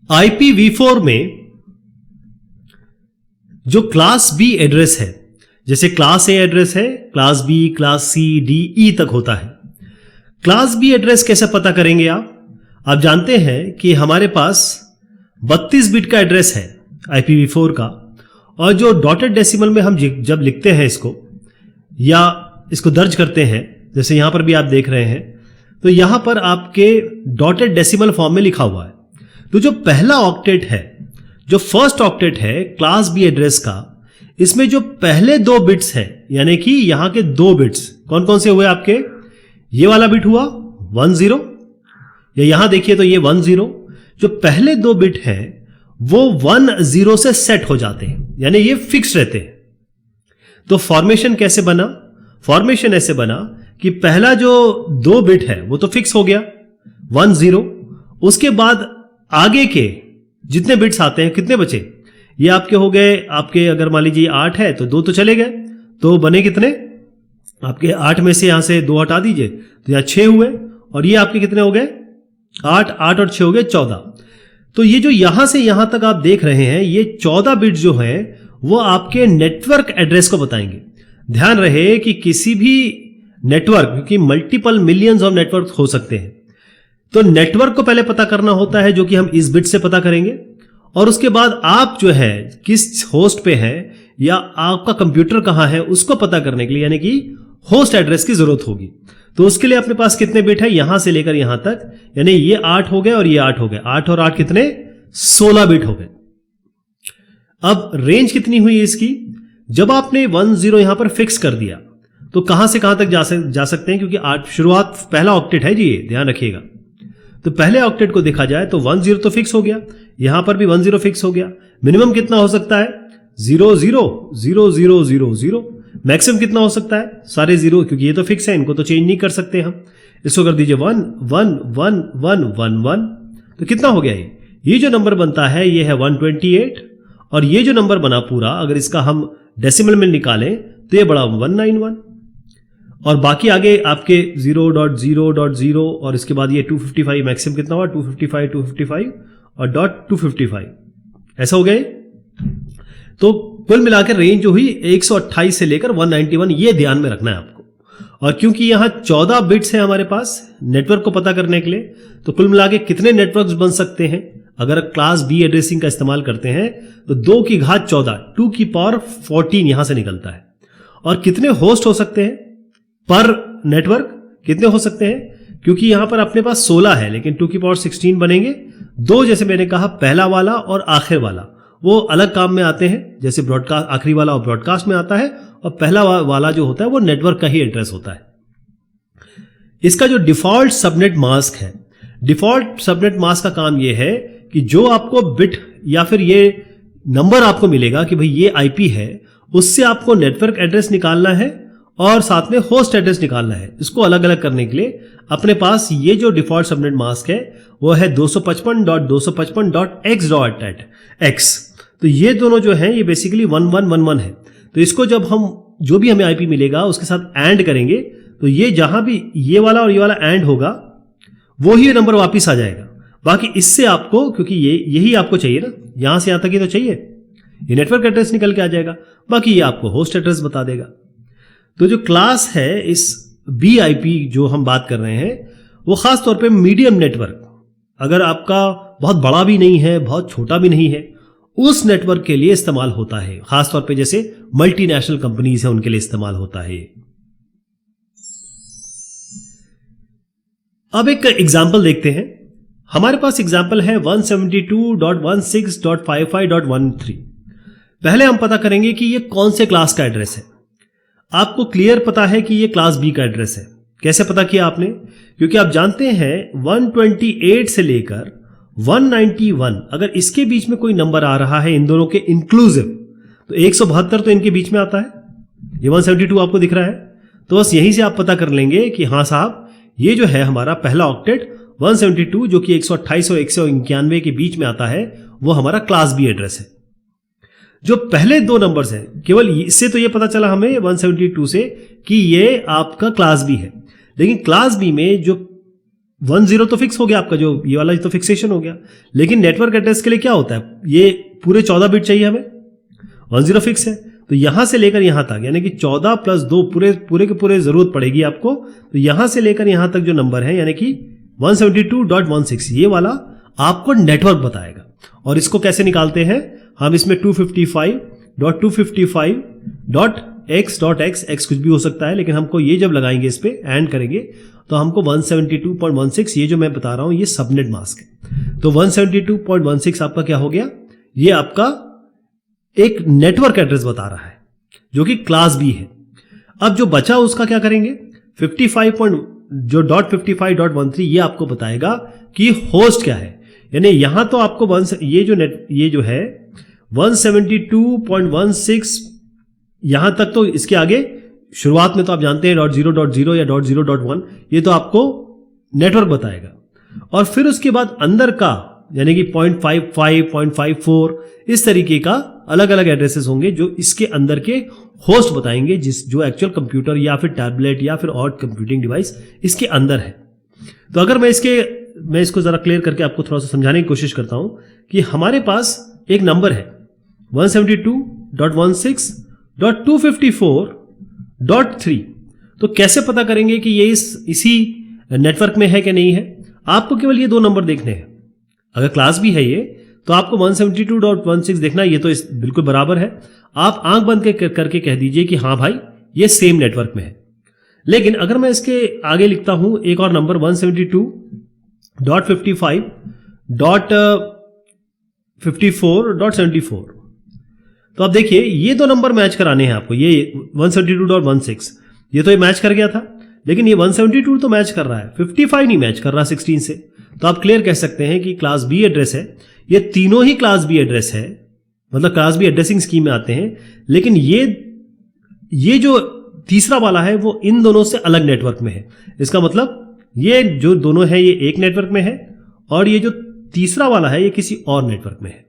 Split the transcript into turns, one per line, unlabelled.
IPv4 में जो class B address है, जैसे क्लास ए एड्रेस है, class B, class C, D, E तक होता है। क्लास बी एड्रेस कैसे पता करेंगे आप जानते हैं कि हमारे पास 32 बिट का एड्रेस है IPv4 का, और जो डॉटेड डेसिमल में हम जब लिखते हैं इसको या इसको दर्ज करते हैं, जैसे यहां पर भी आप देख रहे हैं, तो यहां पर आपके डॉटेड डेसिमल फॉर्म में लिखा हुआ है। तो जो पहला ऑक्टेट है, जो फर्स्ट ऑक्टेट है क्लास बी एड्रेस का, इसमें जो पहले 2 बिट्स हैं, यानी कि यहां के 2 बिट्स कौन कौन से हुए आपके, ये वाला बिट हुआ 10, या यहां देखिए तो ये 10, जो पहले 2 बिट हैं वो 10 से सेट हो जाते हैं, यानी ये फिक्स रहते हैं। तो फॉर्मेशन कैसे बना? फॉर्मेशन ऐसे बना कि पहला जो 2 बिट है वो तो फिक्स हो गया 10, उसके बाद आगे के जितने बिट्स आते हैं, कितने बचे, ये आपके हो गए, आपके अगर मान लीजिए 8 है तो 2 तो चले गए, तो बने कितने आपके, 8 में से यहां से 2 हटा दीजिए तो यहां 6 हुए, और ये आपके कितने हो गए 8 और 6 हो गए 14। तो ये जो यहां से यहां तक आप देख रहे हैं, ये 14 बिट जो है वो आपके नेटवर्क एड्रेस को बताएंगे। ध्यान रहे कि किसी भी नेटवर्क, क्योंकि मल्टीपल मिलियंस ऑफ नेटवर्क हो सकते हैं, तो नेटवर्क को पहले पता करना होता है, जो कि हम इस बिट से पता करेंगे, और उसके बाद आप जो है किस होस्ट पे है या आपका कंप्यूटर कहां है उसको पता करने के लिए, यानी कि होस्ट एड्रेस की जरूरत होगी। तो उसके लिए अपने पास कितने बिट है, यहां से लेकर यहां तक, यानी ये 8 हो गए और ये 8 हो गए, 8 और 8 कितने, 16 बिट हो गए। अब रेंज कितनी हुई इसकी, जब आपने 10 यहां पर फिक्स कर दिया तो कहां से कहां तक जा सकते हैं, क्योंकि 8 शुरुआत पहला ऑक्टेट है जी, ये ध्यान रखिएगा। तो पहले ऑक्टेट को देखा जाए तो 10 तो फिक्स हो गया, यहां पर भी 10 फिक्स हो गया। मिनिमम कितना हो सकता है, 0 0 0 0 0 0। मैक्सिमम कितना हो सकता है, सारे 0, क्योंकि ये तो फिक्स है, इनको तो चेंज नहीं कर सकते हम। इसको कर दीजिए 1 1 1 1 1 1, तो कितना हो गया ये जो नंबर बनता है ये है 128, और ये जो नंबर बना पूरा, अगर इसका हम डेसिमल में निकालें तो ये बड़ा 191, और बाकी आगे आपके 0.0.0, और इसके बाद ये 255, मैक्सिमम कितना हुआ 255 255 और .255, ऐसा हो गया। तो कुल मिलाकर रेंज जो हुई 128 से लेकर 191, ये ध्यान में रखना है आपको। और क्योंकि यहां 14 बिट्स हैं हमारे पास नेटवर्क को पता करने के लिए, तो कुल मिला के कितने नेटवर्क्स बन सकते हैं अगर क्लास बी एड्रेसिंग का इस्तेमाल करते हैं, तो 2 की घात 14, 2 की पावर 14 यहां से निकलता है। और कितने होस्ट हो सकते हैं पर नेटवर्क, कितने हो सकते हैं, क्योंकि यहां पर अपने पास 16 है, लेकिन 2 की पावर 16 बनेंगे। 2 जैसे मैंने कहा, पहला वाला और आखिर वाला वो अलग काम में आते हैं, जैसे ब्रॉडकास्ट आखिरी वाला और ब्रॉडकास्ट में आता है, और पहला वाला जो होता है वो नेटवर्क का ही एड्रेस होता है। इसका जो डिफॉल्ट सबनेट मास्क है, डिफॉल्ट सबनेट मास्क का काम यह है कि जो आपको बिट या फिर ये नंबर आपको मिलेगा कि भाई ये आईपी है, उससे आपको नेटवर्क एड्रेस निकालना है और साथ में होस्ट एड्रेस निकालना है। इसको अलग अलग करने के लिए अपने पास ये जो डिफॉल्ट सबनेट मास्क है वो है 255.255.x.x। तो ये दोनों जो हैं ये बेसिकली 1111 है। तो इसको जब हम जो भी हमें आईपी मिलेगा उसके साथ एंड करेंगे, तो ये जहां भी ये वाला और ये वाला एंड होगा वो ही नंबर वापिस आ जाएगा। बाकी इससे आपको, क्योंकि यही आपको चाहिए ना, यहां से यहां तक ही तो चाहिए, ये नेटवर्क एड्रेस निकल के आ जाएगा, बाकी ये आपको होस्ट एड्रेस बता देगा। तो जो क्लास है इस BIP जो हम बात कर रहे हैं, वो खास तौर पे मीडियम नेटवर्क, अगर आपका बहुत बड़ा भी नहीं है बहुत छोटा भी नहीं है, उस नेटवर्क के लिए इस्तेमाल होता है। खास तौर पे जैसे मल्टीनेशनल कंपनीज हैं उनके लिए इस्तेमाल होता है। अब एक एग्जाम्पल देखते हैं। हमारे पास एग्जाम्पल है 172.16.55.13। पहले हम पता करेंगे कि ये कौन से क्लास का एड्रेस है। आपको क्लियर पता है कि ये क्लास बी का एड्रेस है। कैसे पता किया आपने? क्योंकि आप जानते हैं 128 से लेकर 191, अगर इसके बीच में कोई नंबर आ रहा है इन दोनों के इंक्लूसिव, तो 172 तो इनके बीच में आता है। ये 172 आपको दिख रहा है, तो बस यहीं से आप पता कर लेंगे कि हाँ साहब, ये जो है हमारा पहला ऑक्टेट 172 जो कि 128 और 191 के बीच में आता है, वो हमारा क्लास बी एड्रेस है। जो पहले 2 नंबर्स हैं, केवल इससे तो ये पता चला हमें 172 से कि ये आपका क्लास बी है, लेकिन क्लास बी में जो 10 तो फिक्स हो गया आपका, जो ये वाला तो फिक्सेशन हो गया। लेकिन नेटवर्क एड्रेस के लिए क्या होता है, ये पूरे 14 बिट चाहिए हमें, 10 फिक्स है। तो यहां से लेकर यहां तक यानी कि 14 + 2 पूरे के पूरे जरूरत पड़ेगी आपको। तो यहां से लेकर यहां तक जो नंबर है यानी कि 172.16 ये वाला आपको नेटवर्क बताएगा। और इसको कैसे निकालते हैं हम, इसमें 255.255.x.x कुछ भी हो सकता है, लेकिन हमको ये जब लगाएंगे इस पे एंड करेंगे तो हमको 172.16 ये जो मैं बता रहा हूं ये सबनेट मास्क है। तो 172.16 आपका क्या हो गया, ये आपका एक नेटवर्क एड्रेस बता रहा है जो कि क्लास बी है। अब जो बचा उसका क्या करेंगे, 55.13 ये आपको बताएगा कि होस्ट क्या है। यानी यहां तो आपको ये जो है 172.16 यहां तक, तो इसके आगे शुरुआत में तो आप जानते हैं .0.0 या .0.1 ये तो आपको नेटवर्क बताएगा। और फिर उसके बाद अंदर का यानी कि 0.55, 0.54 इस तरीके का अलग अलग एड्रेसेस होंगे जो इसके अंदर के होस्ट बताएंगे, जो एक्चुअल कंप्यूटर या फिर टैबलेट या फिर और कंप्यूटिंग डिवाइस इसके अंदर है। तो अगर मैं इसको जरा क्लियर करके आपको थोड़ा सा समझाने की कोशिश करता हूं कि हमारे पास एक नंबर है 172.16.254.3। तो कैसे पता करेंगे कि ये इसी नेटवर्क में है कि नहीं है, आपको केवल ये दो नंबर देखने हैं। अगर क्लास भी है ये तो आपको 172.16 देखना, ये तो बिल्कुल बराबर है। आप आंख बंद करके कह दीजिए कि हाँ भाई ये सेम नेटवर्क में है। लेकिन अगर मैं इसके आगे लिखता हूं एक और नंबर 172.55.54.74, तो आप देखिए ये दो नंबर मैच कराने हैं आपको। ये 172.16 ये तो ये मैच कर गया था, लेकिन ये 172 तो मैच कर रहा है, 55 नहीं मैच कर रहा 16 से। तो आप क्लियर कह सकते हैं कि क्लास बी एड्रेस है, ये तीनों ही क्लास बी एड्रेस है, मतलब क्लास बी एड्रेसिंग स्कीम में आते हैं। लेकिन ये जो तीसरा वाला है वो इन दोनों से अलग नेटवर्क में है। इसका मतलब ये जो दोनों है ये एक नेटवर्क में है और ये जो तीसरा वाला है ये किसी और नेटवर्क में है।